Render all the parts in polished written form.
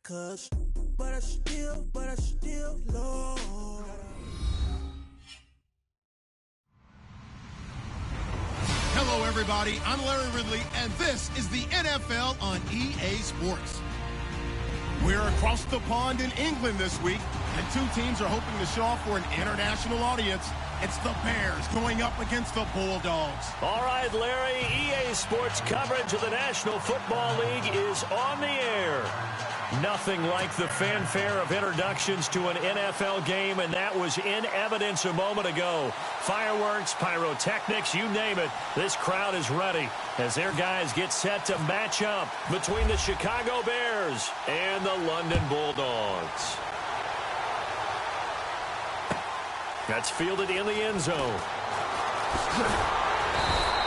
but I still love. Hello, everybody. I'm Larry Ridley, and this is the NFL on EA Sports. We're across the pond in England this week, and two teams are hoping to show off for an international audience. It's the Bears going up against the Bulldogs. All right, Larry, EA Sports coverage of the National Football League is on the air. Nothing like the fanfare of introductions to an NFL game, and that was in evidence a moment ago. Fireworks, pyrotechnics, you name it. This crowd is ready as their guys get set to match up between the Chicago Bears and the London Bulldogs. That's fielded in the end zone.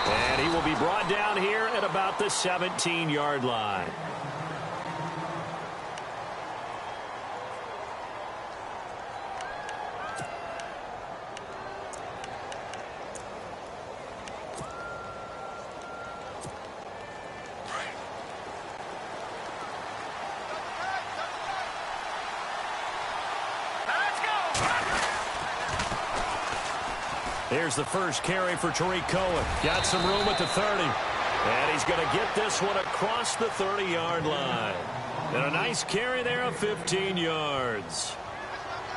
And he will be brought down here at about the 17-yard line. Here's the first carry for Tariq Cohen. Got some room at the 30. And he's going to get this one across the 30-yard line. And a nice carry there of 15 yards.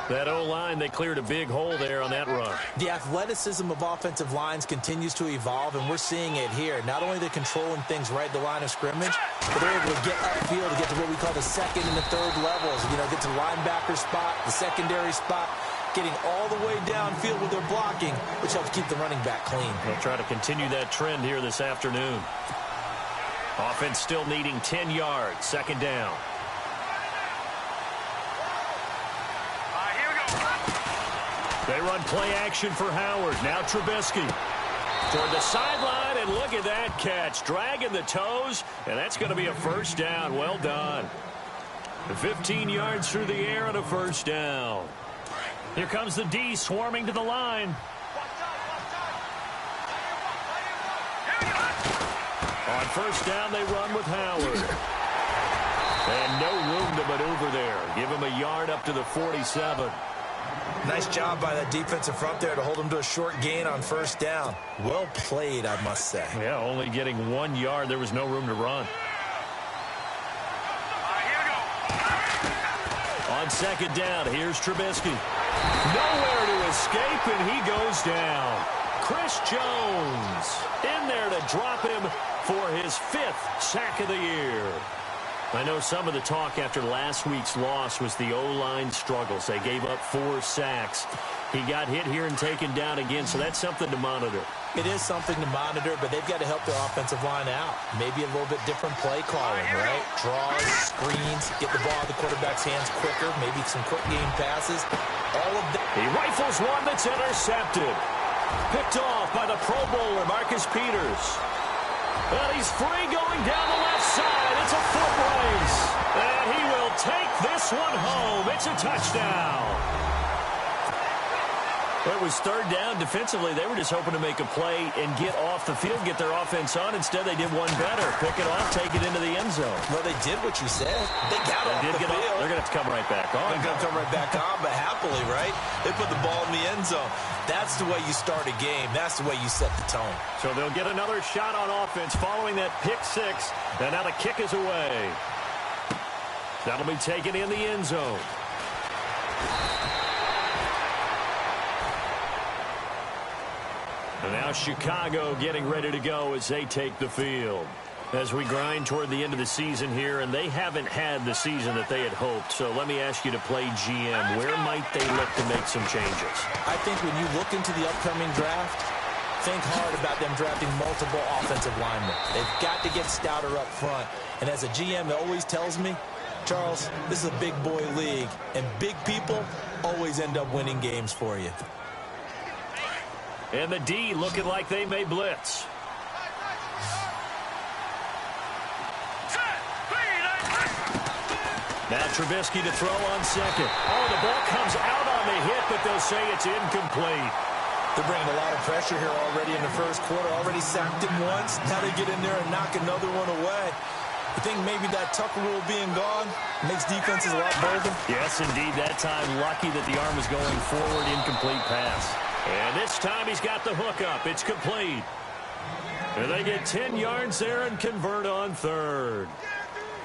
That O-line, they cleared a big hole there on that run. The athleticism of offensive lines continues to evolve, and we're seeing it here. Not only they're controlling things right at the line of scrimmage, but they're able to get upfield to get to what we call the second and the third levels. You know, get to the linebacker spot, the secondary spot, getting all the way downfield with their blocking, which helps keep the running back clean. They'll try to continue that trend here this afternoon. Offense still needing 10 yards, second down. They run play action for Howard. Now Trubisky toward the sideline, and look at that catch. Dragging the toes, and that's going to be a first down. Well done. 15 yards through the air and a first down. Here comes the D swarming to the line. On first down, they run with Howard. And no room to maneuver there. Give him a yard up to the 47. Nice job by that defensive front there to hold him to a short gain on first down. Well played, I must say. Yeah, only getting 1 yard. There was no room to run. On second down, here's Trubisky. Nowhere to escape, and he goes down. Chris Jones in there to drop him for his 5th sack of the year. I know some of the talk after last week's loss was the O-line struggles. They gave up 4 sacks. He got hit here and taken down again, so that's something to monitor. It is something to monitor, but they've got to help their offensive line out. Maybe a little bit different play calling, right? Draws, screens, get the ball in the quarterback's hands quicker, maybe some quick game passes. All of that. He rifles one that's intercepted. Picked off by the Pro Bowler, Marcus Peters. And he's free going down the left side. It's a foot race. And he will take this one home. It's a touchdown. It was third down defensively. They were just hoping to make a play and get off the field, get their offense on. Instead, they did one better. Pick it off, take it into the end zone. Well, they did what you said. They got off the field. They're going to have to come right back on. They're going to come right back on, but happily, right? They put the ball in the end zone. That's the way you start a game. That's the way you set the tone. So they'll get another shot on offense following that pick six. And now the kick is away. That'll be taken in the end zone. And now Chicago getting ready to go as they take the field. As we grind toward the end of the season here, and they haven't had the season that they had hoped. So let me ask you to play GM. Where might they look to make some changes? I think when you look into the upcoming draft, think hard about them drafting multiple offensive linemen. They've got to get stouter up front. And as a GM, it always tells me, Charles, this is a big boy league, and big people always end up winning games for you. And the D looking like they may blitz. Now Trubisky to throw on second. Oh, the ball comes out on the hit, but they'll say it's incomplete. They're bringing a lot of pressure here already in the first quarter. Already sacked him once. Now they get in there and knock another one away. You think maybe that Tucker rule being gone makes defenses a lot bolder? Yes, indeed. That time, lucky that the arm was going forward, incomplete pass. And this time he's got the hook up. It's complete. And they get 10 yards there and convert on third.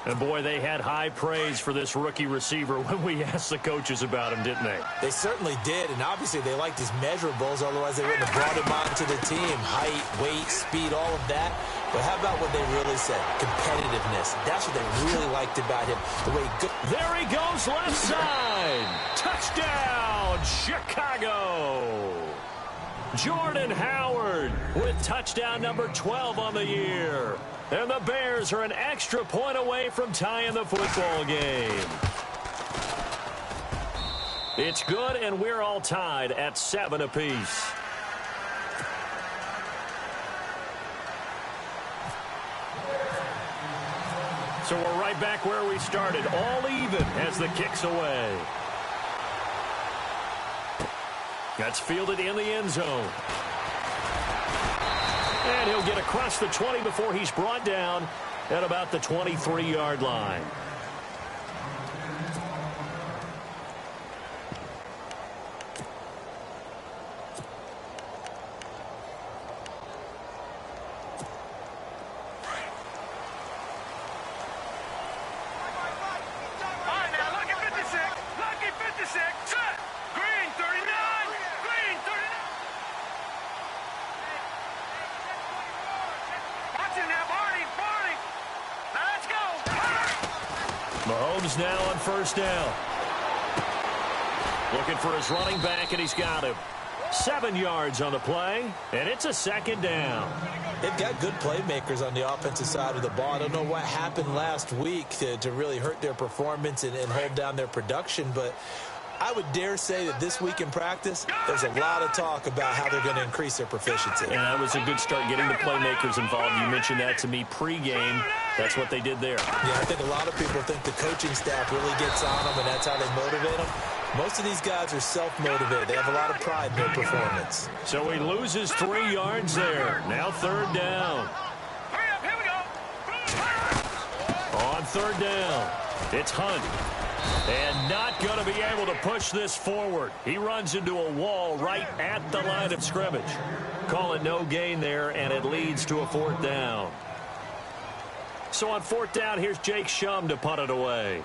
And, boy, they had high praise for this rookie receiver when we asked the coaches about him, didn't they? They certainly did, and obviously they liked his measurables, otherwise they wouldn't have brought him onto the team. Height, weight, speed, all of that. But how about what they really said? Competitiveness. That's what they really liked about him. The way there he goes, left side. Touchdown, Chicago. Jordan Howard with touchdown number 12 on the year. And the Bears are an extra point away from tying the football game. It's good, and we're all tied at 7 apiece. So we're right back where we started, all even as the kick's away. That's fielded in the end zone. And he'll get across the 20 before he's brought down at about the 23-yard line. Mahomes now on first down. Looking for his running back, and he's got him. 7 yards on the play, and it's a second down. They've got good playmakers on the offensive side of the ball. I don't know what happened last week to really hurt their performance and hold down their production, but I would dare say that this week in practice, there's a lot of talk about how they're going to increase their proficiency. And that was a good start getting the playmakers involved. You mentioned that to me pregame. That's what they did there. Yeah, I think a lot of people think the coaching staff really gets on them, and that's how they motivate them. Most of these guys are self-motivated. They have a lot of pride in their performance. So he loses 3 yards there. Now third down. Here we go. On third down, it's Hunt. And not going to be able to push this forward. He runs into a wall right at the line of scrimmage. Call it no gain there, and it leads to a fourth down. So on fourth down, here's Jake Shum to punt it away.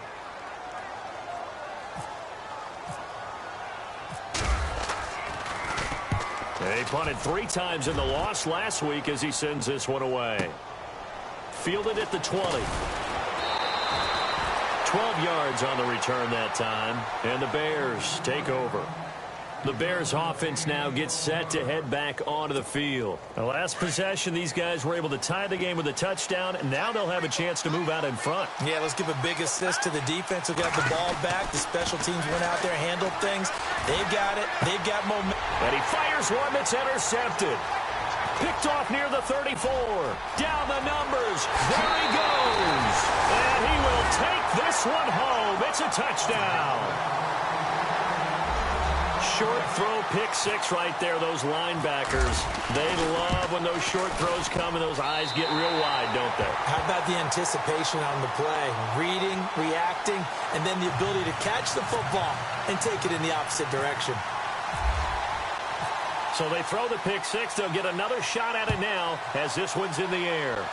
They punted 3 times in the loss last week as he sends this one away. Fielded at the 20. 12 yards on the return that time, and the Bears take over. The Bears offense now gets set to head back onto the field. The last possession, these guys were able to tie the game with a touchdown, and now they'll have a chance to move out in front. Yeah, let's give a big assist to the defense who got the ball back. The special teams went out there, handled things. They've got it. They've got momentum. And he fires one that's intercepted. Picked off near the 34. Down the numbers. There he goes. And he will take this one home. It's a touchdown. Short throw, pick 6 right there. Those linebackers, they love when those short throws come and those eyes get real wide, don't they? How about the anticipation on the play? Reading, reacting, and then the ability to catch the football and take it in the opposite direction. So they throw the pick 6. They'll get another shot at it now as this one's in the air.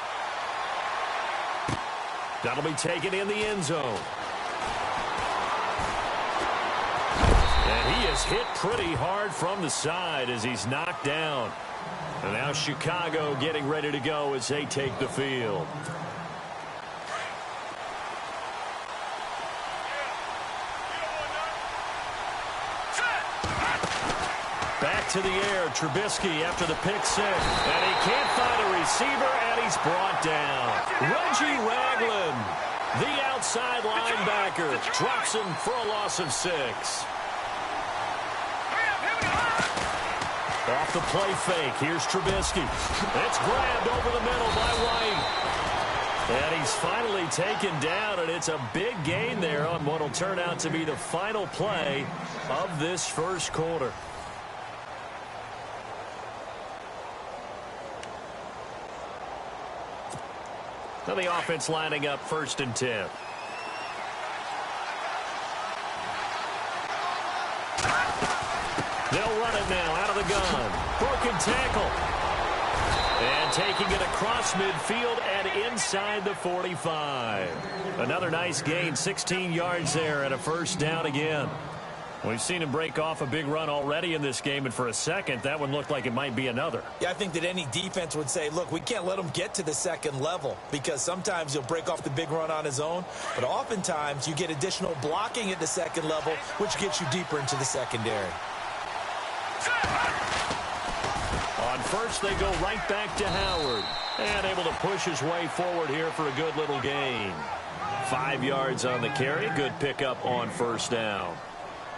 That'll be taken in the end zone. And he is hit pretty hard from the side as he's knocked down. And now Chicago getting ready to go as they take the field. Back to the air, Trubisky after the pick 6. And he can't find a receiver, and he's brought down. Reggie Ragland, the outside linebacker, drops him for a loss of 6. Off the play fake, here's Trubisky. It's grabbed over the middle by White. And he's finally taken down, and it's a big gain there on what will turn out to be the final play of this first quarter. Now the offense lining up 1st and 10. They'll run it now out of the gun. Broken tackle. And taking it across midfield and inside the 45. Another nice gain, 16 yards there and a 1st down again. We've seen him break off a big run already in this game, and for a second, that one looked like it might be another. Yeah, I think that any defense would say, look, we can't let him get to the 2nd level, because sometimes he'll break off the big run on his own, but oftentimes you get additional blocking at the 2nd level, which gets you deeper into the secondary. On 1st, they go right back to Howard, and able to push his way forward here for a good little gain. 5 yards on the carry, good pickup on 1st down.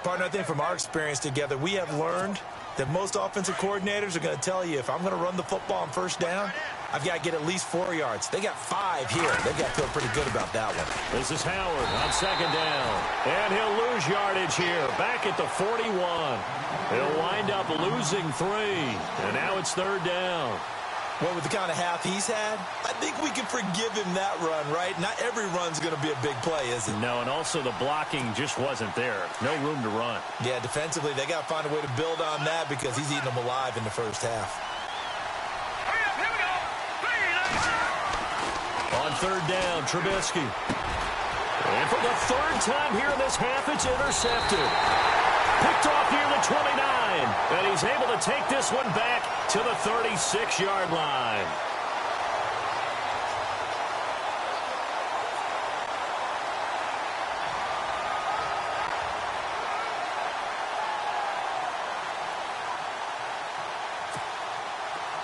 Partner, I think from our experience together, we have learned that most offensive coordinators are going to tell you, if I'm going to run the football on 1st down, I've got to get at least 4 yards. They got 5 here. They've got to feel pretty good about that one. This is Howard on 2nd down. And he'll lose yardage here. Back at the 41. He'll wind up losing 3. And now it's 3rd down. Well, with the kind of half he's had, I think we can forgive him that run, right? Not every run's going to be a big play, is it? No, and also the blocking just wasn't there. No room to run. Yeah, defensively, they got to find a way to build on that because he's eating them alive in the 1st half. On 3rd down, Trubisky. And for the 3rd time here in this half, it's intercepted. Picked off near the 29. And he's able to take this one back to the 36-yard line.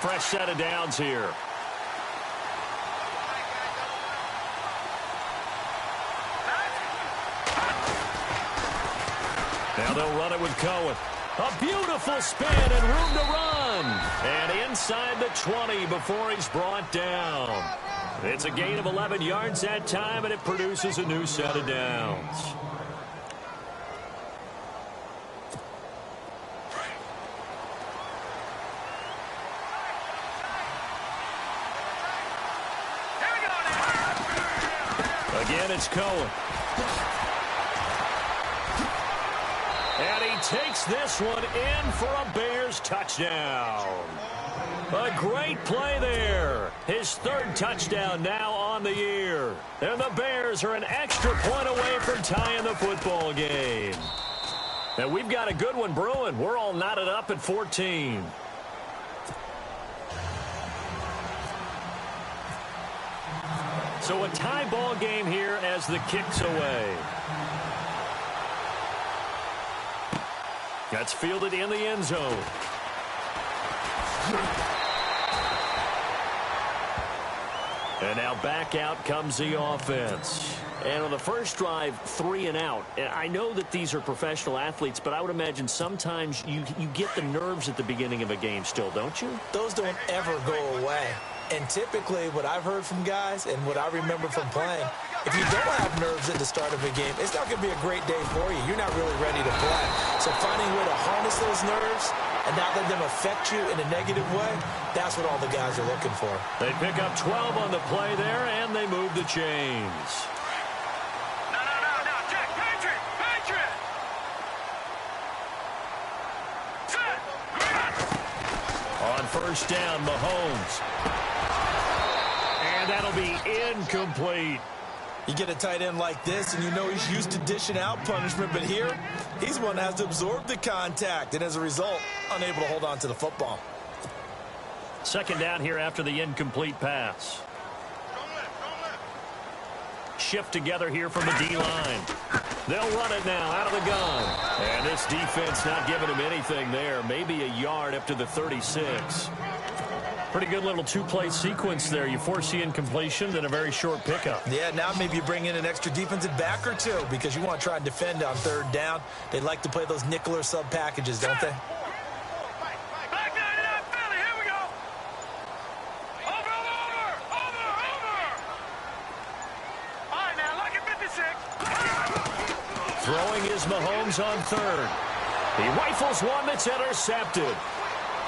Fresh set of downs here. Now they'll run it with Cohen. A beautiful spin and room to run. And inside the 20 before he's brought down. It's a gain of 11 yards that time, and it produces a new set of downs. Again, it's Cohen. And he takes this one in for a Bears touchdown. A great play there. His 3rd touchdown now on the year. And the Bears are an extra point away from tying the football game. And we've got a good one brewing. We're all knotted up at 14. So a tie ball game here as the kick's away. That's fielded in the end zone. And now back out comes the offense. And on the first drive, 3 and out. I know that these are professional athletes, but I would imagine sometimes you get the nerves at the beginning of a game still, don't you? Those don't ever go away. And typically what I've heard from guys and what I remember from playing, if you don't have nerves at the start of a game, it's not going to be a great day for you. You're not really ready to play. So finding a way to harness those nerves and not let them affect you in a negative way, that's what all the guys are looking for. They pick up 12 on the play there, and they move the chains. No, Jack, Patriot! On 1st down, Mahomes. And that'll be incomplete. You get a tight end like this, and you know he's used to dishing out punishment, but here, he's one that has to absorb the contact, and as a result, unable to hold on to the football. 2nd down here after the incomplete pass. Shift together here from the D-line. They'll run it now out of the gun. And this defense not giving him anything there. Maybe a yard up to the 36. Pretty good little 2-play sequence there. You force the incompletion, then a very short pickup. Yeah, now maybe you bring in an extra defensive back or two because you want to try and defend on 3rd down. They like to play those nickel or sub packages, don't they? Throwing is Mahomes on 3rd. He rifles one that's intercepted.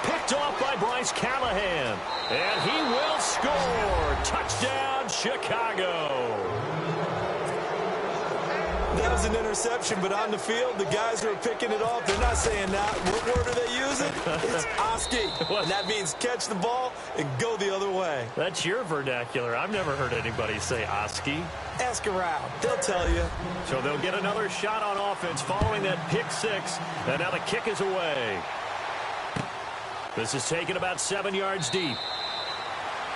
Picked off by Bryce Callahan. And he will score. Touchdown, Chicago. That was an interception, but on the field, the guys who are picking it off, they're not saying that. What word are they using? It's Oski. And that means catch the ball and go the other way. That's your vernacular. I've never heard anybody say Oski. Ask around. They'll tell you. So they'll get another shot on offense following that pick six. And now the kick is away. This is taken about 7 yards deep.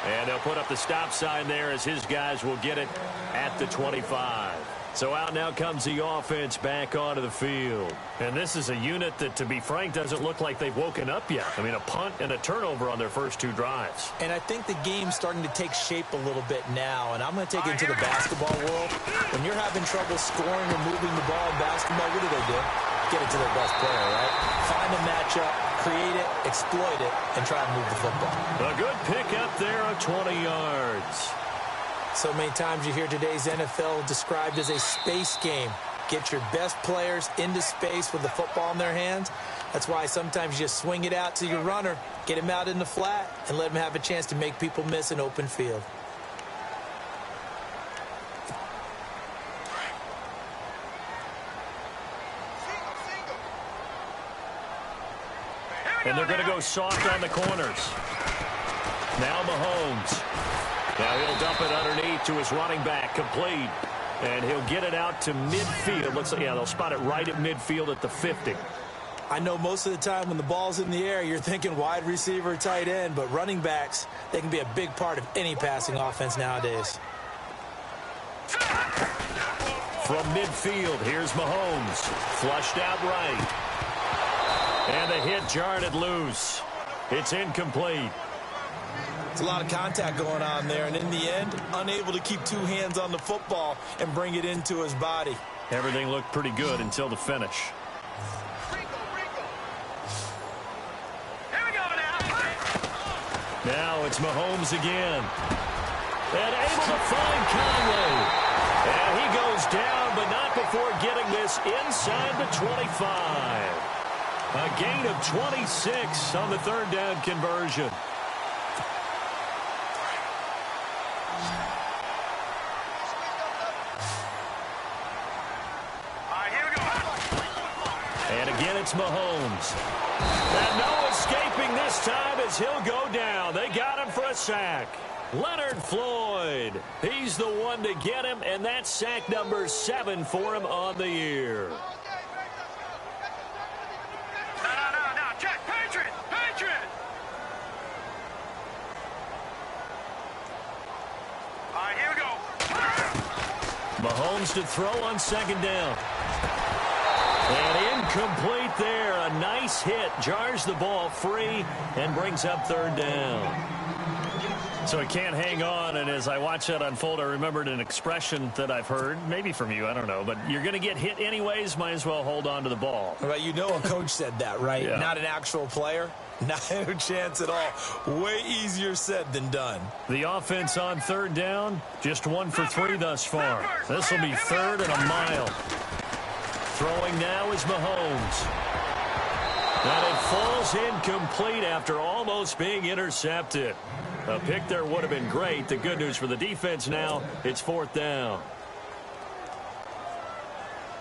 And they'll put up the stop sign there as his guys will get it at the 25. So out now comes the offense back onto the field. And this is a unit that, to be frank, doesn't look like they've woken up yet. I mean, a punt and a turnover on their first 2 drives. And I think the game's starting to take shape a little bit now. And I'm going to take it into the basketball world. When you're having trouble scoring or moving the ball in basketball, what do? Get it to their best player, right? Find a matchup, create it, exploit it, and try to move the football. A good pick up there of 20 yards. So many times you hear today's NFL described as a space game. Get your best players into space with the football in their hands. That's why sometimes you just swing it out to your runner, get him out in the flat, and let him have a chance to make people miss an open field. And they're going to go soft on the corners. Now Mahomes. Now he'll dump it underneath to his running back, complete. And he'll get it out to midfield. Looks like, yeah, they'll spot it right at midfield at the 50. I know most of the time when the ball's in the air, you're thinking wide receiver, tight end, but running backs, they can be a big part of any passing offense nowadays. From midfield, here's Mahomes. Flushed out right. And the hit jarred it loose. It's incomplete. It's a lot of contact going on there, and in the end, unable to keep 2 hands on the football and bring it into his body. Everything looked pretty good until the finish. Now it's Mahomes again. And able to find Conley. And he goes down, but not before getting this inside the 25. A gain of 26 on the 3rd down conversion. And again, it's Mahomes. And no escaping this time as he'll go down. They got him for a sack. Leonard Floyd. He's the one to get him, and that's sack number 7 for him on the year. No, check. Patriot. All right, here we go. Mahomes to throw on 2nd down. And incomplete there. A nice hit. Jars the ball free and brings up 3rd down. So he can't hang on, and as I watch that unfold, I remembered an expression that I've heard, maybe from you, I don't know, but you're going to get hit anyways, might as well hold on to the ball. Well, you know a coach said that, right? Yeah. Not an actual player. Not a chance at all. Way easier said than done. The offense on 3rd down, just 1 for 3 thus far. This will be 3rd and a mile. Throwing now is Mahomes. And it falls incomplete after almost being intercepted. A pick there would have been great. The good news for the defense now, it's 4th down.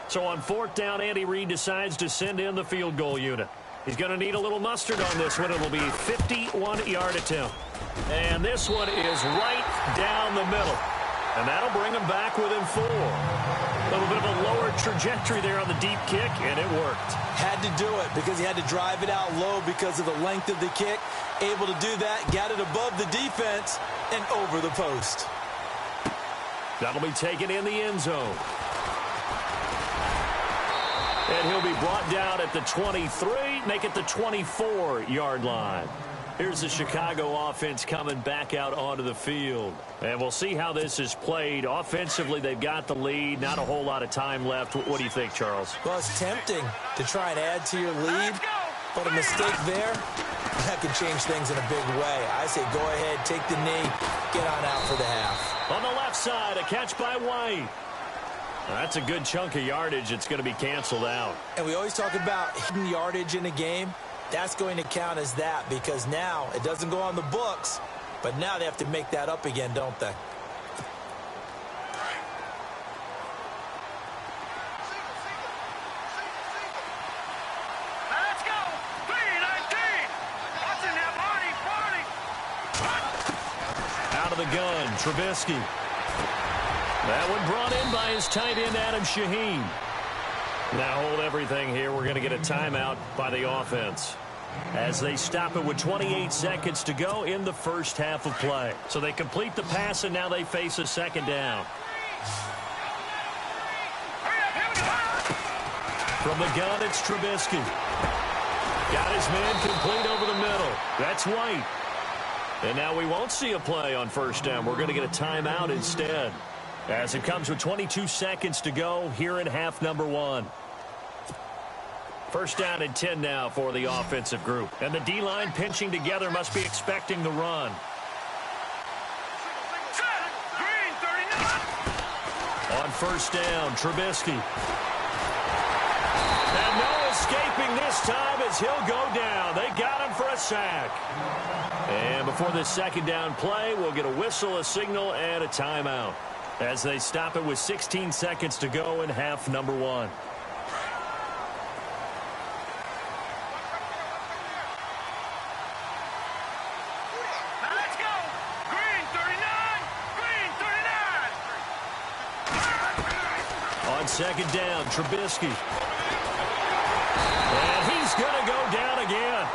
So on 4th down, Andy Reid decides to send in the field goal unit. He's going to need a little mustard on this one. It'll be a 51-yard attempt. And this one is right down the middle. And that'll bring him back within 4. A little bit of a lower trajectory there on the deep kick, and it worked. Had to do it because he had to drive it out low because of the length of the kick. Able to do that, got it above the defense and over the post. That'll be taken in the end zone. And he'll be brought down at the 23, make it the 24-yard line. Here's the Chicago offense coming back out onto the field. And we'll see how this is played. Offensively, they've got the lead. Not a whole lot of time left. What do you think, Charles? Well, it's tempting to try and add to your lead, but a mistake there, that could change things in a big way. I say go ahead, take the knee, get on out for the half. On the left side, a catch by White. That's a good chunk of yardage. It's going to be canceled out. And we always talk about hidden yardage in a game. That's going to count as that because now it doesn't go on the books, but now they have to make that up again, don't they? of the gun. Trubisky. That one brought in by his tight end, Adam Shaheen. Now hold everything here. We're going to get a timeout by the offense as they stop it with 28 seconds to go in the first half of play. So they complete the pass, and now they face a second down. From the gun, it's Trubisky. Got his man complete over the middle. That's White. And now we won't see a play on first down. We're going to get a timeout instead, as it comes with 22 seconds to go here in half number 1. First down and 10 now for the offensive group. And the D-line pinching together must be expecting the run. On first down, Trubisky. And no escaping this time as he'll go down. They got him for a sack. And before this second down play, we'll get a whistle, a signal, and a timeout as they stop it with 16 seconds to go in half number 1. Let's go! Green 39! Green 39! On second down, Trubisky. And he's going to go down again.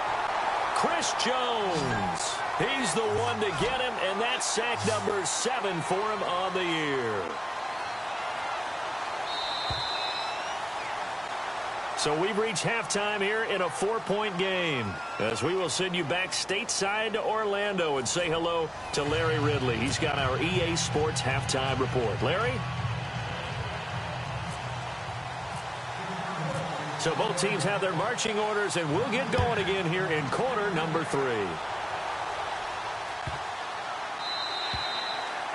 Chris Jones. He's the one to get him, and that's sack number 7 for him on the year. So we've reached halftime here in a 4-point game, as we will send you back stateside to Orlando and say hello to Larry Ridley. He's got our EA Sports halftime report. Larry? So both teams have their marching orders, and we'll get going again here in quarter number 3.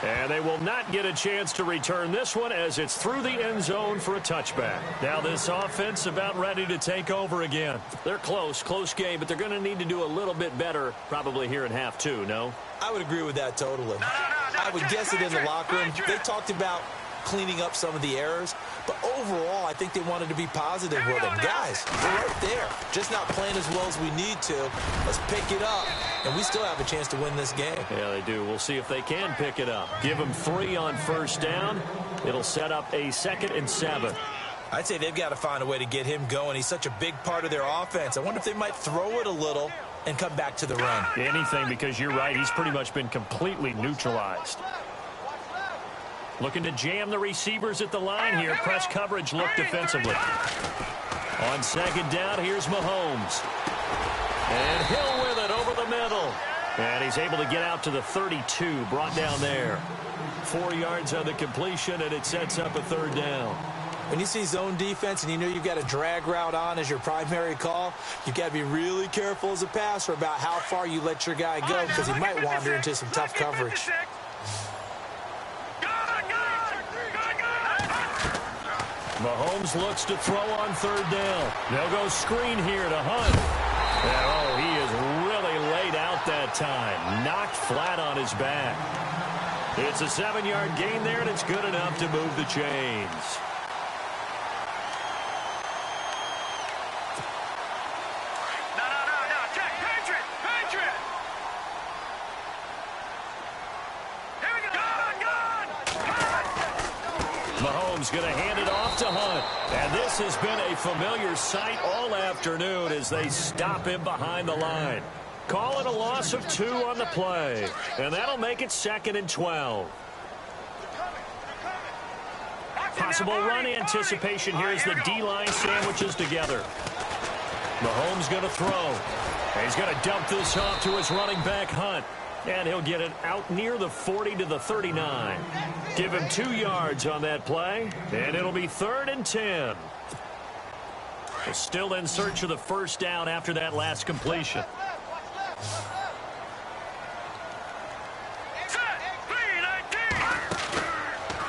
And they will not get a chance to return this one as it's through the end zone for a touchback. Now this offense about ready to take over again. They're close game, but they're going to need to do a little bit better probably here in half 2, no? I would agree with that totally. I would guess it in the locker room. They talked about cleaning up some of the errors, but overall I think they wanted to be positive with them. Guys, we're right there, just not playing as well as we need to. Let's pick it up, and we still have a chance to win this game. Yeah, they do. We'll see if they can pick it up. Give them 3 on first down. It'll set up a 2nd and 7. I'd say they've got to find a way to get him going. He's such a big part of their offense. I wonder if they might throw it a little and come back to the run. Anything, because you're right, he's pretty much been completely neutralized. Looking to jam the receivers at the line here. Press coverage look defensively. On second down, here's Mahomes. And Hill with it over the middle. And he's able to get out to the 32, brought down there. 4 yards on the completion, and it sets up a 3rd down. When you see zone defense and you know you've got a drag route on as your primary call, you've got to be really careful as a passer about how far you let your guy go, because he might wander into some tough coverage. Mahomes looks to throw on 3rd down. They'll go screen here to Hunt. And, oh, he is really laid out that time. Knocked flat on his back. It's a 7-yard gain there, and it's good enough to move the chains. No. Check. Patriot. Here we go. Mahomes going to hand it off to Hunt. And this has been a familiar sight all afternoon as they stop him behind the line. Call it a loss of 2 on the play. And that'll make it 2nd and 12. Possible run anticipation here as the D-line sandwiches together. Mahomes going to throw. And he's going to dump this off to his running back, Hunt. And he'll get it out near the 40 to the 39. Give him 2 yards on that play, and it'll be 3rd and 10. They're still in search of the first down after that last completion.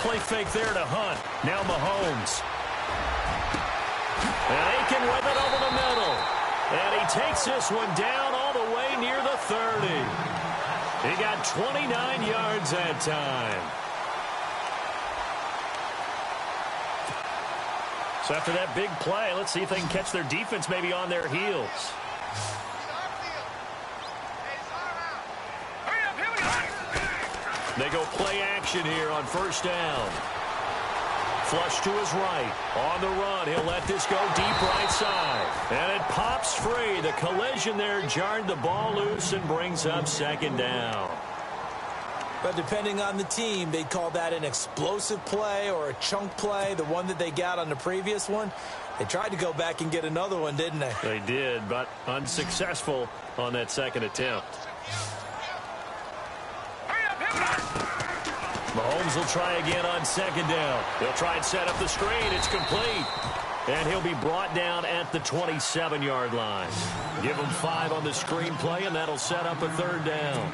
Play fake there to Hunt. Now Mahomes. And Aiken with it over the middle. And he takes this one down all the way near the 30. He got 29 yards that time. So after that big play, let's see if they can catch their defense maybe on their heels. They go play action here on first down. Flush to his right. On the run, he'll let this go deep right side. And it pops free. The collision there jarred the ball loose and brings up second down. But depending on the team, they'd call that an explosive play or a chunk play. The one that they got on the previous one, they tried to go back and get another one, didn't they? They did, but unsuccessful on that second attempt. Mahomes will try again on second down. He'll try and set up the screen. It's complete. And he'll be brought down at the 27-yard line. Give him 5 on the screen play, and that'll set up a third down.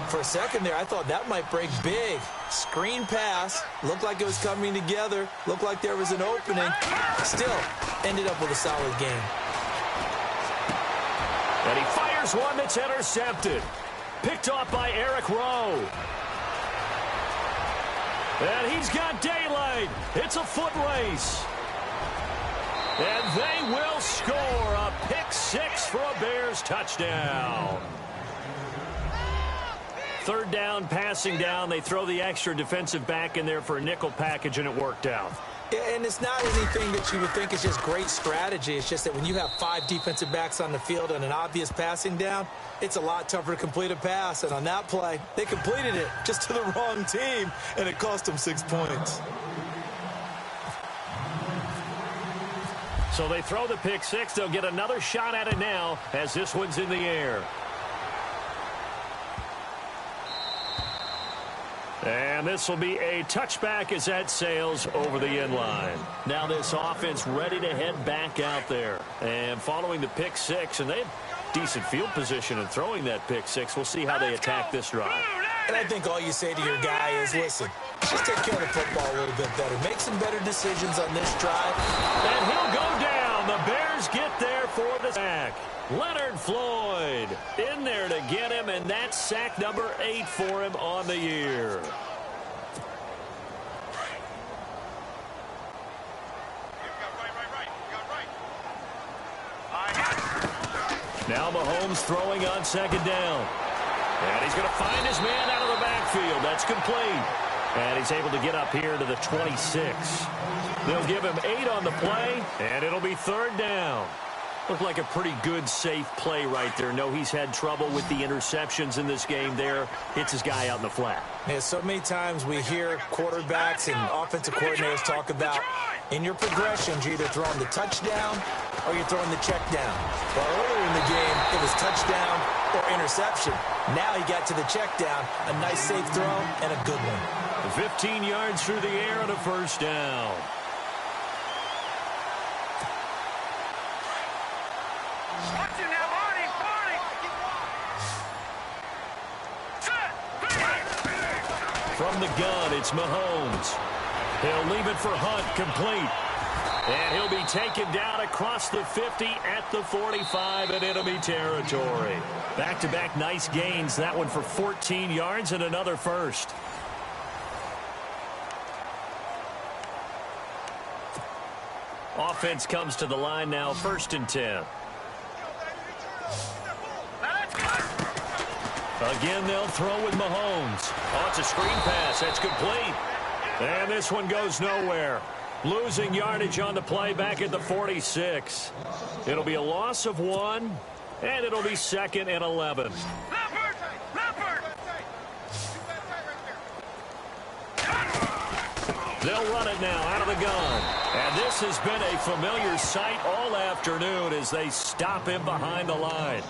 For a second there, I thought that might break big. Screen pass. Looked like it was coming together. Looked like there was an opening. Still, ended up with a solid game. And he fires one that's intercepted. Picked off by Eric Rowe. And he's got daylight. It's a foot race. And they will score a pick 6 for a Bears touchdown. Third down, passing down. They throw the extra defensive back in there for a nickel package, and it worked out. Yeah, and it's not anything that you would think is just great strategy. It's just that when you have 5 defensive backs on the field and an obvious passing down, it's a lot tougher to complete a pass. And on that play, they completed it just to the wrong team, and it cost them 6 points. So they throw the pick 6. They'll get another shot at it now as this one's in the air. And this will be a touchback as that sails over the end line. Now this offense ready to head back out there. And following the pick 6, and they have decent field position in throwing that pick 6. We'll see how they attack this drive. And I think all you say to your guy is, listen, just take care of the football a little bit better. Make some better decisions on this drive. And he'll go down. The Bears get there for the sack. Leonard Floyd in there to get him, and that's sack number 8 for him on the year. Now Mahomes throwing on second down. And he's going to find his man out of the backfield. That's complete. And he's able to get up here to the 26. They'll give him 8 on the play, and it'll be third down. Looked like a pretty good, safe play right there. No, he's had trouble with the interceptions in this game there. Hits his guy out in the flat. Yeah, so many times we hear quarterbacks and offensive coordinators talk about in your progressions, you're either throwing the touchdown or you're throwing the check down. Well, earlier in the game, it was touchdown or interception. Now he got to the check down, a nice safe throw, and a good one. 15 yards through the air and a first down. From the gun, it's Mahomes. He'll leave it for Hunt, complete. And he'll be taken down across the 50 at the 45 and enemy territory. Back-to-back nice gains. That one for 14 yards and another first. Offense comes to the line now, 1st and 10. Again, they'll throw with Mahomes. Oh, it's a screen pass. That's complete. And this one goes nowhere. Losing yardage on the play back at the 46. It'll be a loss of 1, and it'll be 2nd and 11. They'll run it now out of the gun. And this has been a familiar sight all afternoon as they stop him behind the line.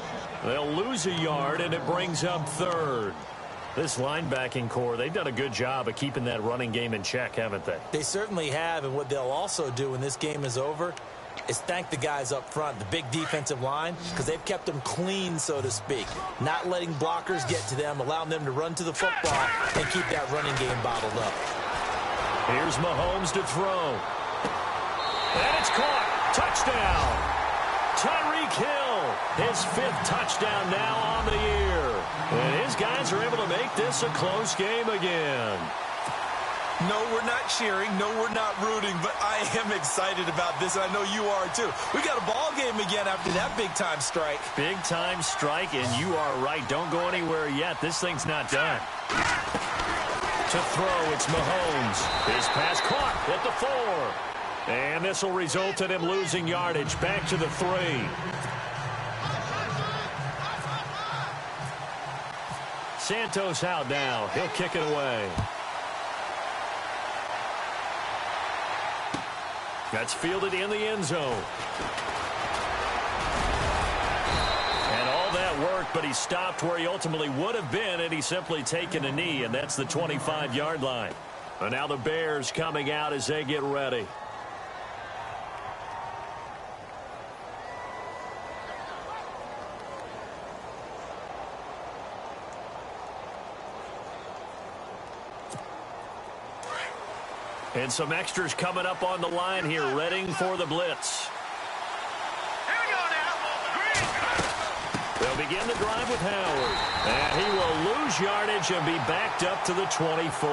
They'll lose a yard, and it brings up 3rd. This linebacking core, they've done a good job of keeping that running game in check, haven't they? They certainly have, and what they'll also do when this game is over is thank the guys up front, the big defensive line, because they've kept them clean, so to speak. Not letting blockers get to them, allowing them to run to the football and keep that running game bottled up. Here's Mahomes to throw. And it's caught. Touchdown. Tyreek Hill, his 5th touchdown now on the year. And his guys are able to make this a close game again. No, we're not cheering. No, we're not rooting. But I am excited about this, and I know you are too. We got a ball game again after that big-time strike. Big-time strike, and you are right. Don't go anywhere yet. This thing's not done. To throw, it's Mahomes. His pass caught at the 4. And this will result in him losing yardage. Back to the 3. Santos out now. He'll kick it away. That's fielded in the end zone. And all that work, but he stopped where he ultimately would have been had he simply taken a knee, and that's the 25-yard line. And now the Bears coming out as they get ready. And some extras coming up on the line here, readying for the blitz. Here we go now. They'll begin the drive with Howard. And he will lose yardage and be backed up to the 24.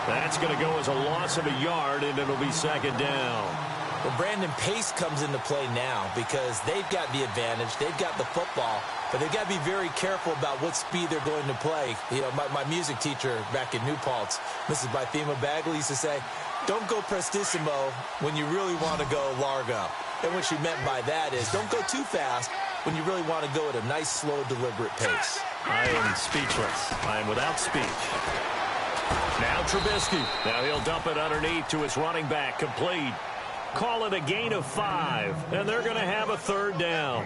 That's going to go as a loss of a yard, and it'll be second down. Well, Brandon, pace comes into play now because they've got the advantage. They've got the football, but they've got to be very careful about what speed they're going to play. You know, my music teacher back in New Paltz, Mrs. Bythema Bagley, used to say, don't go prestissimo when you really want to go largo. And what she meant by that is don't go too fast when you really want to go at a nice, slow, deliberate pace. I am speechless. I am without speech. Now Trubisky. Now he'll dump it underneath to his running back. Complete. Call it a gain of 5, and they're going to have a third down.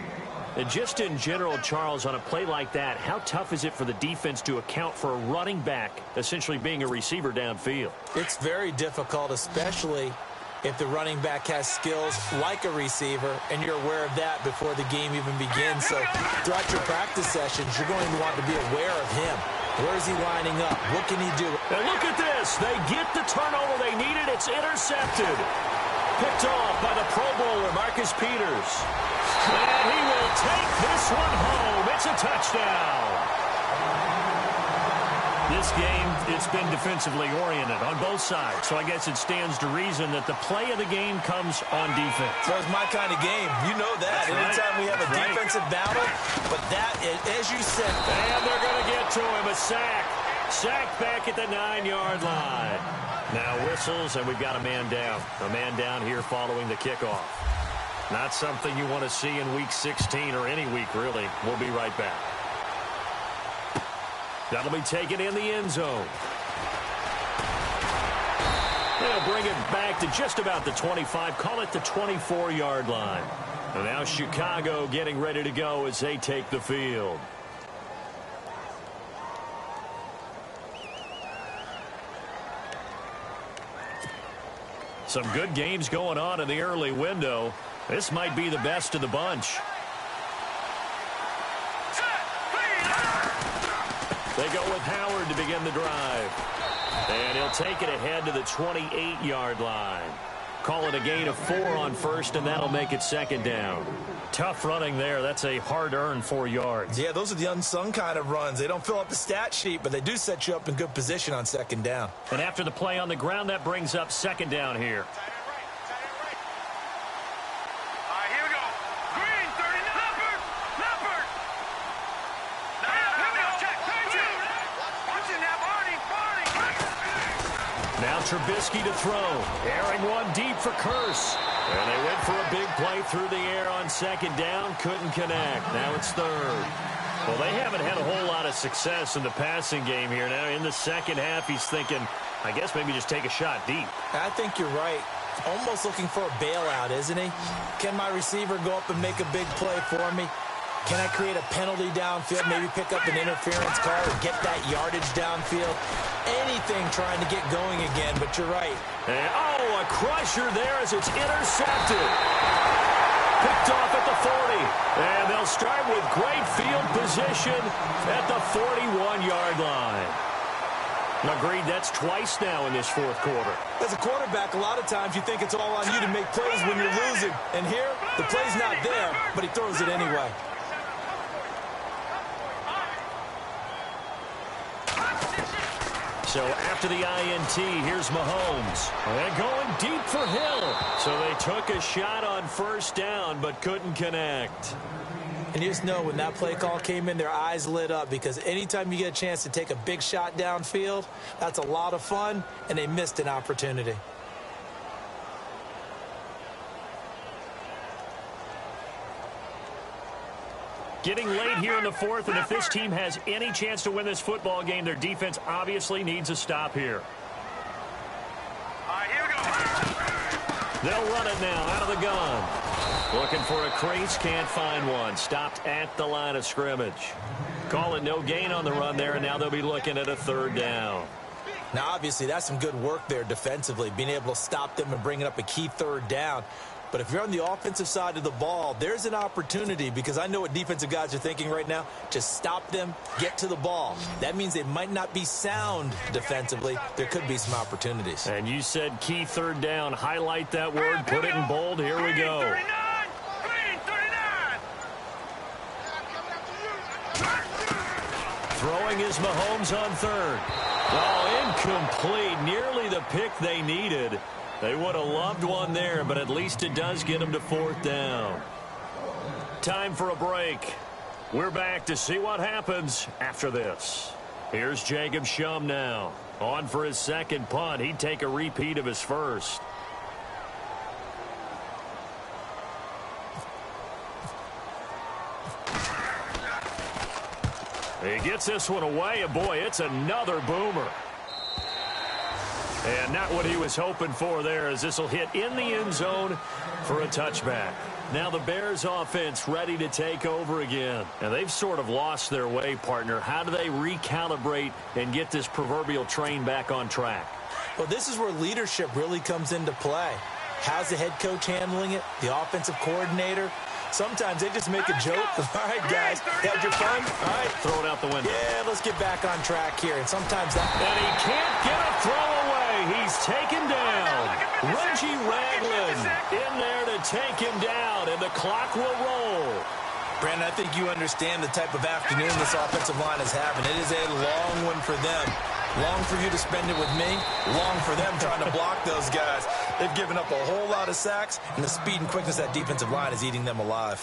And just in general, Charles, on a play like that, how tough is it for the defense to account for a running back essentially being a receiver downfield? It's very difficult, especially if the running back has skills like a receiver, and you're aware of that before the game even begins. So throughout your practice sessions, you're going to want to be aware of him. Where is he lining up? What can he do? And look at this. They get the turnover they needed. It's intercepted. Picked off by the Pro Bowler, Marcus Peters. And he will take this one home. It's a touchdown. This game, it's been defensively oriented on both sides. So I guess it stands to reason that the play of the game comes on defense. So it's my kind of game. You know that. Anytime we have a defensive battle, but that, as you said. And they're going to get to him. A sack. Sacked back at the 9-yard line. Now whistles, and we've got a man down. A man down here following the kickoff. Not something you want to see in Week 16 or any week, really. We'll be right back. That'll be taken in the end zone. They'll bring it back to just about the 25. Call it the 24-yard line. And now Chicago getting ready to go as they take the field. Some good games going on in the early window. This might be the best of the bunch. They go with Howard to begin the drive. And he'll take it ahead to the 28-yard line. Call it a gain of 4 on first, and that'll make it second down. Tough running there. That's a hard-earned 4 yards. Yeah, those are the unsung kind of runs. They don't fill up the stat sheet, but they do set you up in good position on second down. And after the play on the ground, that brings up second down here. Now Trubisky to throw. Airing one deep for Curse. And they went for a big play through the air on second down. Couldn't connect. Now it's third. Well, they haven't had a whole lot of success in the passing game here. Now in the second half, he's thinking, I guess maybe just take a shot deep. I think you're right. Almost looking for a bailout, isn't he? Can my receiver go up and make a big play for me? Can I create a penalty downfield, maybe pick up an interference call or get that yardage downfield? Anything trying to get going again, but you're right. And, oh, a crusher there as it's intercepted. Picked off at the 40. And they'll start with great field position at the 41-yard line. Agreed, that's twice now in this fourth quarter. As a quarterback, a lot of times you think it's all on you to make plays when you're losing. And here, the play's not there, but he throws it anyway. So after the INT, here's Mahomes. And going deep for Hill. So they took a shot on first down, but couldn't connect. And you just know when that play call came in, their eyes lit up, because anytime you get a chance to take a big shot downfield, that's a lot of fun, and they missed an opportunity. Getting late here in the fourth, and if this team has any chance to win this football game, their defense obviously needs a stop here. All right, here we go. They'll run it now out of the gun. Looking for a crease, can't find one. Stopped at the line of scrimmage. Call it no gain on the run there, and now they'll be looking at a third down. Now, obviously, that's some good work there defensively, being able to stop them and bringing up a key third down. But if you're on the offensive side of the ball, there's an opportunity, because I know what defensive guys are thinking right now. Just stop them, get to the ball. That means they might not be sound defensively. There could be some opportunities. And you said key third down. Highlight that word. Put it in bold. Here we go. 39! Green, 39! Throwing is Mahomes on third. Oh, incomplete. Nearly the pick they needed. They would have loved one there, but at least it does get them to fourth down. Time for a break. We're back to see what happens after this. Here's Jacob Shum now. On for his second punt. He'd take a repeat of his first. He gets this one away, and boy, it's another boomer. And not what he was hoping for there, as this will hit in the end zone for a touchback. Now the Bears offense ready to take over again. And they've sort of lost their way, partner. How do they recalibrate and get this proverbial train back on track? Well, this is where leadership really comes into play. How's the head coach handling it? The offensive coordinator? Sometimes they just make a joke. All right, guys, had your fun? All right. Throw it out the window. Yeah, let's get back on track here. And sometimes that... And he can't get a throw away. He's taken down. Reggie Ragland in there to take him down, and the clock will roll. Brandon, I think you understand the type of afternoon this offensive line is having. It is a long one for them. Long for you to spend it with me. Long for them trying to block those guys. They've given up a whole lot of sacks, and the speed and quickness of that defensive line is eating them alive.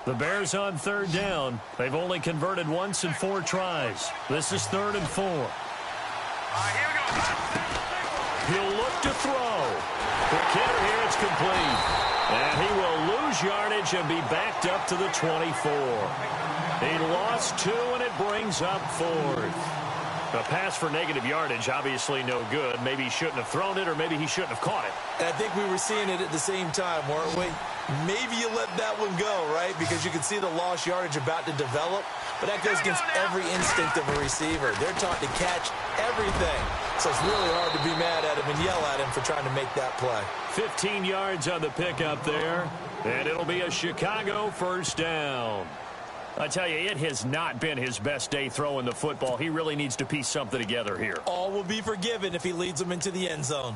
The Bears on third down. They've only converted once in 4 tries. This is 3rd and 4. All right, here we go. He'll look to throw. The kicker here, it's complete. And he will lose yardage and be backed up to the 24. He lost 2, and it brings up 4th. A pass for negative yardage, obviously no good. Maybe he shouldn't have thrown it, or maybe he shouldn't have caught it. And I think we were seeing it at the same time, weren't we? Maybe you let that one go, right? Because you can see the lost yardage about to develop. But that goes against every instinct of a receiver. They're taught to catch everything. So it's really hard to be mad at him and yell at him for trying to make that play. 15 yards on the pickup there. And it'll be a Chicago first down. I tell you, it has not been his best day throwing the football. He really needs to piece something together here. All will be forgiven if he leads them into the end zone.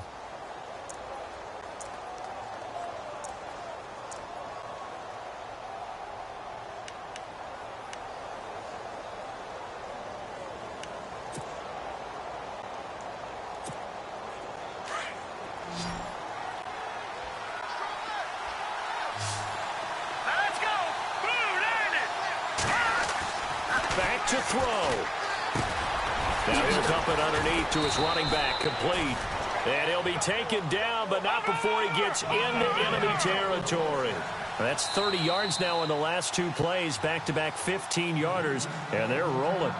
Back to throw. Now he'll dump it underneath to his running back, complete. And he'll be taken down, but not before he gets into enemy territory. That's 30 yards now in the last 2 plays, back-to-back 15-yarders, and they're rolling.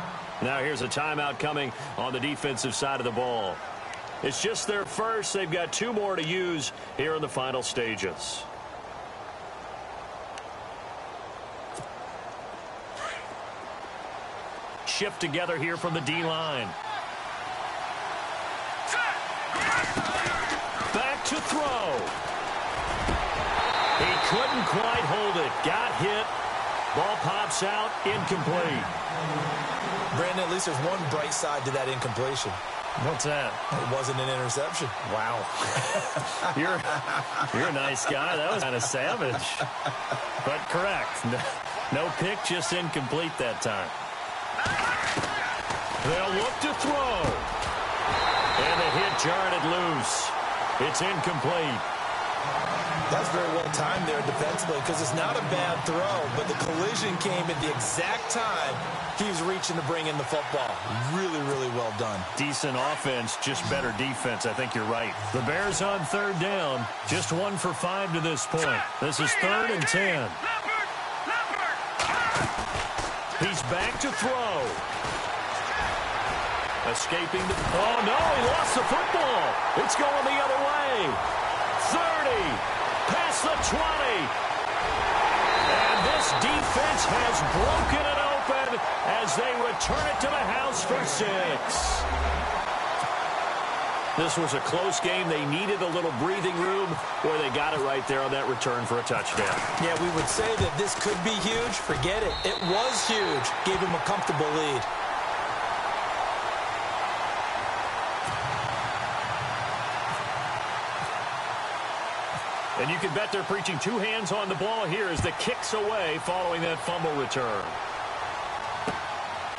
Now here's a timeout coming on the defensive side of the ball. It's just their first. They've got 2 more to use here in the final stages. Shift together here from the D-line. Back to throw. He couldn't quite hold it. Got hit. Ball pops out. Incomplete. Brandon, at least there's one bright side to that incompletion. What's that? It wasn't an interception. Wow. You're a nice guy. That was kind of savage. But correct. No pick, just incomplete that time. They'll look to throw. And the hit jarred it loose. It's incomplete. That's very well timed there defensively because it's not a bad throw, but the collision came at the exact time he was reaching to bring in the football. Really, really well done. Decent offense, just better defense. I think you're right. The Bears on third down, just 1 for 5 to this point. This is 3rd and 10. He's back to throw. Escaping the... Oh, no, he lost the football. It's going the other way. 30. Past the 20. And this defense has broken it open as they return it to the house for 6. This was a close game. They needed a little breathing room, where they got it right there on that return for a touchdown. Yeah, we would say that this could be huge. Forget it. It was huge. Gave him a comfortable lead. And you can bet they're preaching 2 hands on the ball here as the kick's away following that fumble return.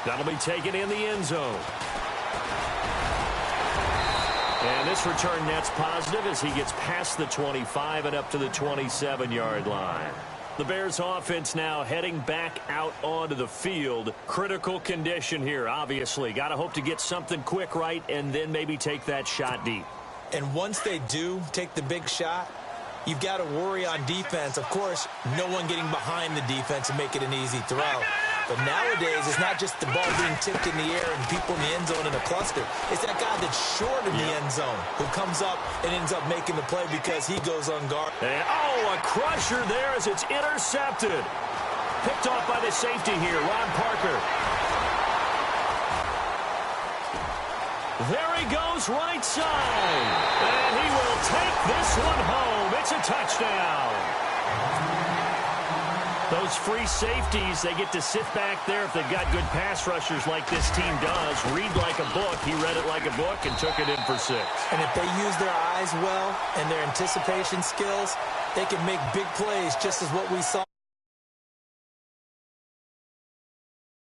That'll be taken in the end zone. And this return net's positive as he gets past the 25 and up to the 27-yard line. The Bears offense now heading back out onto the field. Critical condition here, obviously. Got to hope to get something quick right and then maybe take that shot deep. And once they do take the big shot, you've got to worry on defense. Of course, no one getting behind the defense and make it an easy throw. But nowadays, it's not just the ball being tipped in the air and people in the end zone in a cluster. It's that guy that's short in the end zone who comes up and ends up making the play because he goes unguarded. And, a crusher there as it's intercepted. Picked off by the safety here, Ron Parker. There he goes right side. And he will take this one home. It's a touchdown. Those free safeties, they get to sit back there if they've got good pass rushers like this team does. Read like a book. He read it like a book and took it in for 6. And if they use their eyes well and their anticipation skills, they can make big plays just as what we saw.